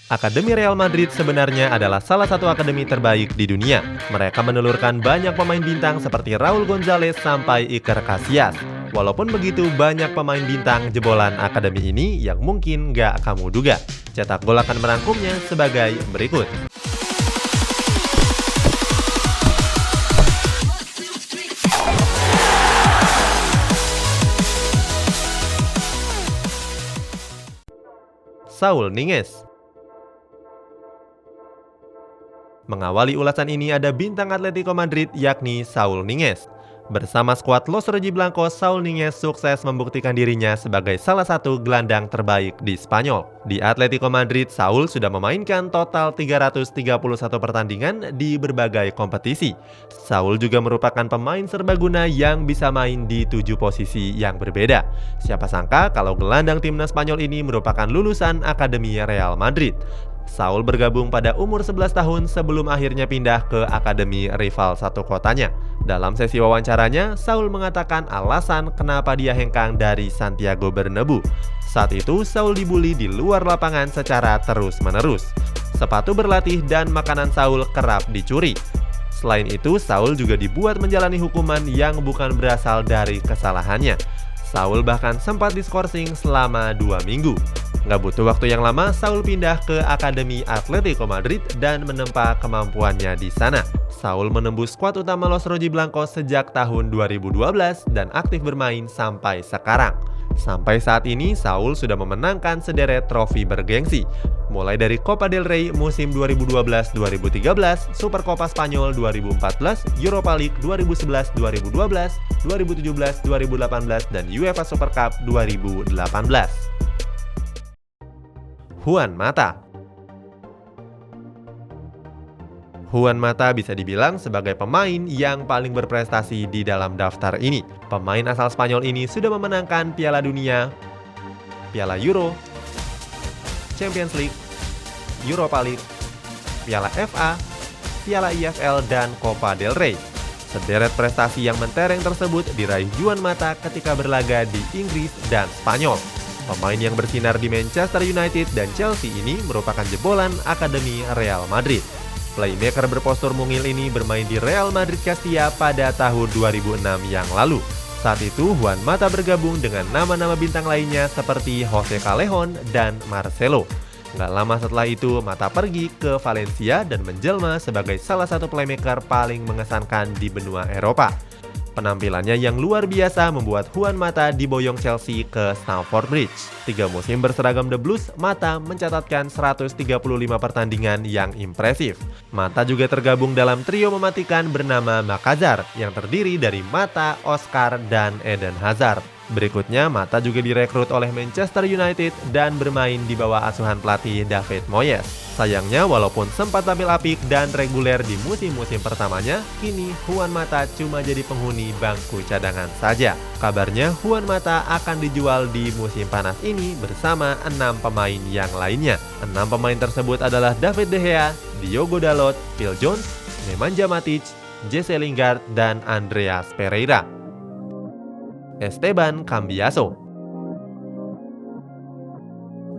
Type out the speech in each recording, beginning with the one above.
Akademi Real Madrid sebenarnya adalah salah satu akademi terbaik di dunia. Mereka menelurkan banyak pemain bintang seperti Raul Gonzalez sampai Iker Casillas. Walaupun begitu, banyak pemain bintang jebolan akademi ini yang mungkin nggak kamu duga. Cetak Gol akan merangkumnya sebagai berikut. Saul Niguez. Mengawali ulasan ini ada bintang Atletico Madrid yakni Saul Niguez. Bersama skuad Los Rojiblancos, Saul Niguez sukses membuktikan dirinya sebagai salah satu gelandang terbaik di Spanyol. Di Atletico Madrid, Saul sudah memainkan total 331 pertandingan di berbagai kompetisi. Saul juga merupakan pemain serbaguna yang bisa main di 7 posisi yang berbeda. Siapa sangka kalau gelandang timnas Spanyol ini merupakan lulusan Akademi Real Madrid. Saul bergabung pada umur 11 tahun sebelum akhirnya pindah ke akademi rival satu kotanya. Dalam sesi wawancaranya, Saul mengatakan alasan kenapa dia hengkang dari Santiago Bernabeu. Saat itu, Saul dibully di luar lapangan secara terus-menerus. Sepatu berlatih dan makanan Saul kerap dicuri. Selain itu, Saul juga dibuat menjalani hukuman yang bukan berasal dari kesalahannya. Saul bahkan sempat diskorsing selama 2 minggu. Nggak butuh waktu yang lama, Saul pindah ke Akademi Atletico Madrid dan menempa kemampuannya di sana. Saul menembus skuad utama Los Rojiblancos sejak tahun 2012 dan aktif bermain sampai sekarang. Sampai saat ini, Saul sudah memenangkan sederet trofi bergengsi, mulai dari Copa del Rey musim 2012-2013, Supercopa Spanyol 2014, Europa League 2011-2012, 2017-2018, dan UEFA Super Cup 2018. Juan Mata. Juan Mata bisa dibilang sebagai pemain yang paling berprestasi di dalam daftar ini. Pemain asal Spanyol ini sudah memenangkan Piala Dunia, Piala Euro, Champions League, Europa League, Piala FA, Piala IFL, dan Copa del Rey. Sederet prestasi yang mentereng tersebut diraih Juan Mata ketika berlaga di Inggris dan Spanyol. Pemain yang bersinar di Manchester United dan Chelsea ini merupakan jebolan Akademi Real Madrid. Playmaker berpostur mungil ini bermain di Real Madrid Castilla pada tahun 2006 yang lalu. Saat itu, Juan Mata bergabung dengan nama-nama bintang lainnya seperti Jose Callejon dan Marcelo. Nggak lama setelah itu, Mata pergi ke Valencia dan menjelma sebagai salah satu playmaker paling mengesankan di benua Eropa. Penampilannya yang luar biasa membuat Juan Mata diboyong Chelsea ke Stamford Bridge. 3 musim berseragam The Blues, Mata mencatatkan 135 pertandingan yang impresif. Mata juga tergabung dalam trio mematikan bernama Makazar yang terdiri dari Mata, Oscar, dan Eden Hazard. Berikutnya, Mata juga direkrut oleh Manchester United dan bermain di bawah asuhan pelatih David Moyes. Sayangnya, walaupun sempat tampil apik dan reguler di musim-musim pertamanya, kini Juan Mata cuma jadi penghuni bangku cadangan saja. Kabarnya, Juan Mata akan dijual di musim panas ini bersama 6 pemain yang lainnya. 6 pemain tersebut adalah David De Gea, Diogo Dalot, Phil Jones, Nemanja Matic, Jesse Lingard, dan Andreas Pereira. Esteban Cambiaso.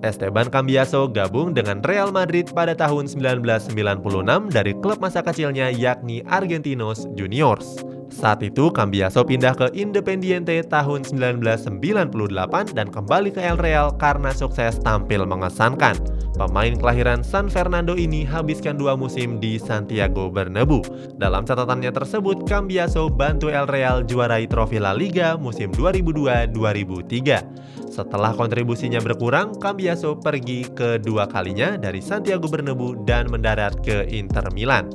Esteban Cambiaso gabung dengan Real Madrid pada tahun 1996 dari klub masa kecilnya yakni Argentinos Juniors. Saat itu Cambiaso pindah ke Independiente tahun 1998 dan kembali ke El Real karena sukses tampil mengesankan. Pemain kelahiran San Fernando ini habiskan 2 musim di Santiago Bernabeu. Dalam catatannya tersebut, Cambiaso bantu El Real juarai trofi La Liga musim 2002-2003. Setelah kontribusinya berkurang, Cambiaso pergi kedua kalinya dari Santiago Bernabeu dan mendarat ke Inter Milan.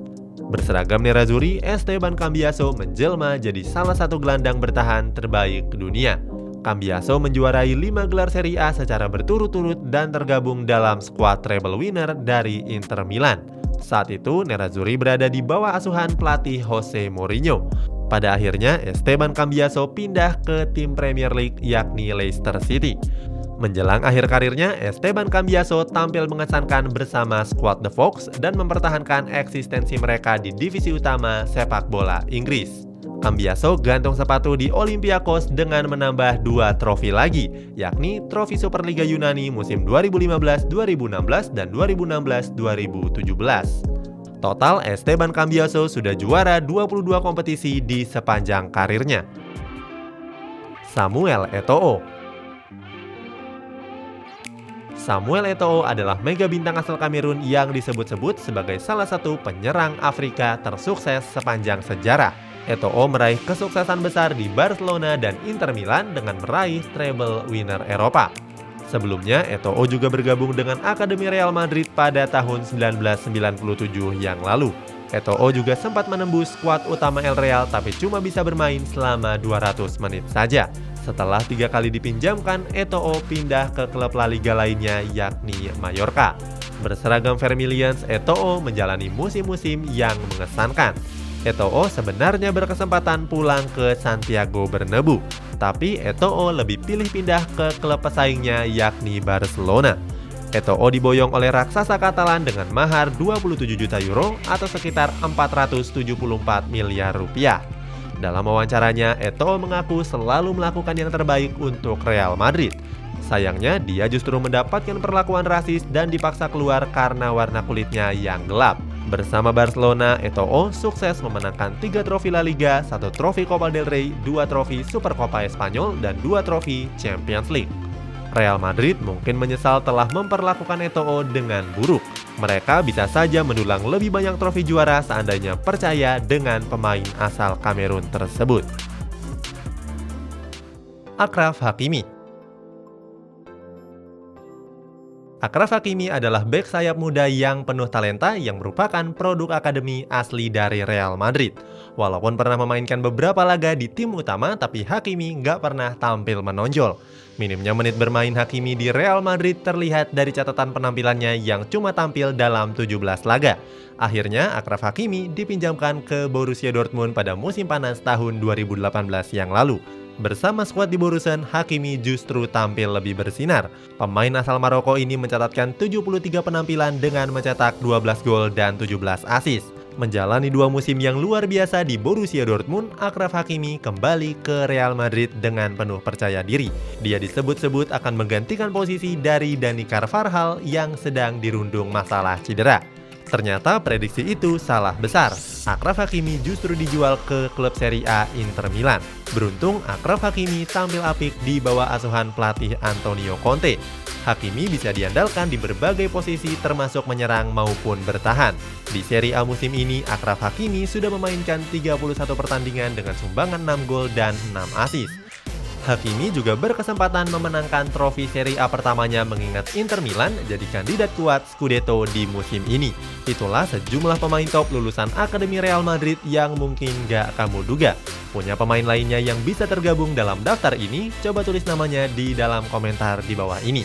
Berseragam Nerazzurri, Esteban Cambiaso menjelma jadi salah satu gelandang bertahan terbaik dunia. Cambiaso menjuarai 5 gelar Serie A secara berturut-turut dan tergabung dalam skuad treble winner dari Inter Milan. Saat itu, Nerazzurri berada di bawah asuhan pelatih Jose Mourinho. Pada akhirnya, Esteban Cambiaso pindah ke tim Premier League yakni Leicester City. Menjelang akhir karirnya, Esteban Cambiaso tampil mengesankan bersama skuad The Fox dan mempertahankan eksistensi mereka di divisi utama sepak bola Inggris. Cambiaso gantung sepatu di Olympiakos dengan menambah 2 trofi lagi, yakni trofi Superliga Yunani musim 2015-2016 dan 2016-2017. Total, Esteban Cambiaso sudah juara 22 kompetisi di sepanjang karirnya. Samuel Eto'o. Samuel Eto'o adalah mega bintang asal Kamerun yang disebut-sebut sebagai salah satu penyerang Afrika tersukses sepanjang sejarah. Eto'o meraih kesuksesan besar di Barcelona dan Inter Milan dengan meraih treble winner Eropa. Sebelumnya, Eto'o juga bergabung dengan Akademi Real Madrid pada tahun 1997 yang lalu. Eto'o juga sempat menembus skuad utama El Real tapi cuma bisa bermain selama 200 menit saja. Setelah 3 kali dipinjamkan, Eto'o pindah ke klub La Liga lainnya yakni Mallorca. Berseragam Vermilions, Eto'o menjalani musim-musim yang mengesankan. Eto'o sebenarnya berkesempatan pulang ke Santiago Bernabeu, tapi Eto'o lebih pilih pindah ke klub pesaingnya yakni Barcelona. Eto'o diboyong oleh raksasa Katalan dengan mahar 27 juta euro atau sekitar 474 miliar rupiah. Dalam wawancaranya, Eto'o mengaku selalu melakukan yang terbaik untuk Real Madrid. Sayangnya, dia justru mendapatkan perlakuan rasis dan dipaksa keluar karena warna kulitnya yang gelap. Bersama Barcelona, Eto'o sukses memenangkan 3 trofi La Liga, 1 trofi Copa del Rey, 2 trofi Supercopa Espanyol, dan 2 trofi Champions League. Real Madrid mungkin menyesal telah memperlakukan Eto'o dengan buruk. Mereka bisa saja mendulang lebih banyak trofi juara seandainya percaya dengan pemain asal Kamerun tersebut. Achraf Hakimi. Achraf Hakimi adalah bek sayap muda yang penuh talenta yang merupakan produk akademi asli dari Real Madrid. Walaupun pernah memainkan beberapa laga di tim utama, tapi Hakimi nggak pernah tampil menonjol. Minimnya menit bermain Hakimi di Real Madrid terlihat dari catatan penampilannya yang cuma tampil dalam 17 laga. Akhirnya, Achraf Hakimi dipinjamkan ke Borussia Dortmund pada musim panas tahun 2018 yang lalu. Bersama skuad di Borussen, Hakimi justru tampil lebih bersinar. Pemain asal Maroko ini mencatatkan 73 penampilan dengan mencetak 12 gol dan 17 assist. Menjalani 2 musim yang luar biasa di Borussia Dortmund, Achraf Hakimi kembali ke Real Madrid dengan penuh percaya diri. Dia disebut-sebut akan menggantikan posisi dari Dani Carvajal yang sedang dirundung masalah cedera. Ternyata prediksi itu salah besar. Achraf Hakimi justru dijual ke klub Serie A Inter Milan. Beruntung, Achraf Hakimi tampil apik di bawah asuhan pelatih Antonio Conte. Hakimi bisa diandalkan di berbagai posisi termasuk menyerang maupun bertahan. Di Serie A musim ini, Achraf Hakimi sudah memainkan 31 pertandingan dengan sumbangan 6 gol dan 6 assist. Hakimi juga berkesempatan memenangkan trofi Serie A pertamanya mengingat Inter Milan jadi kandidat kuat Scudetto di musim ini. Itulah sejumlah pemain top lulusan Akademi Real Madrid yang mungkin gak kamu duga. Punya pemain lainnya yang bisa tergabung dalam daftar ini? Coba tulis namanya di dalam komentar di bawah ini.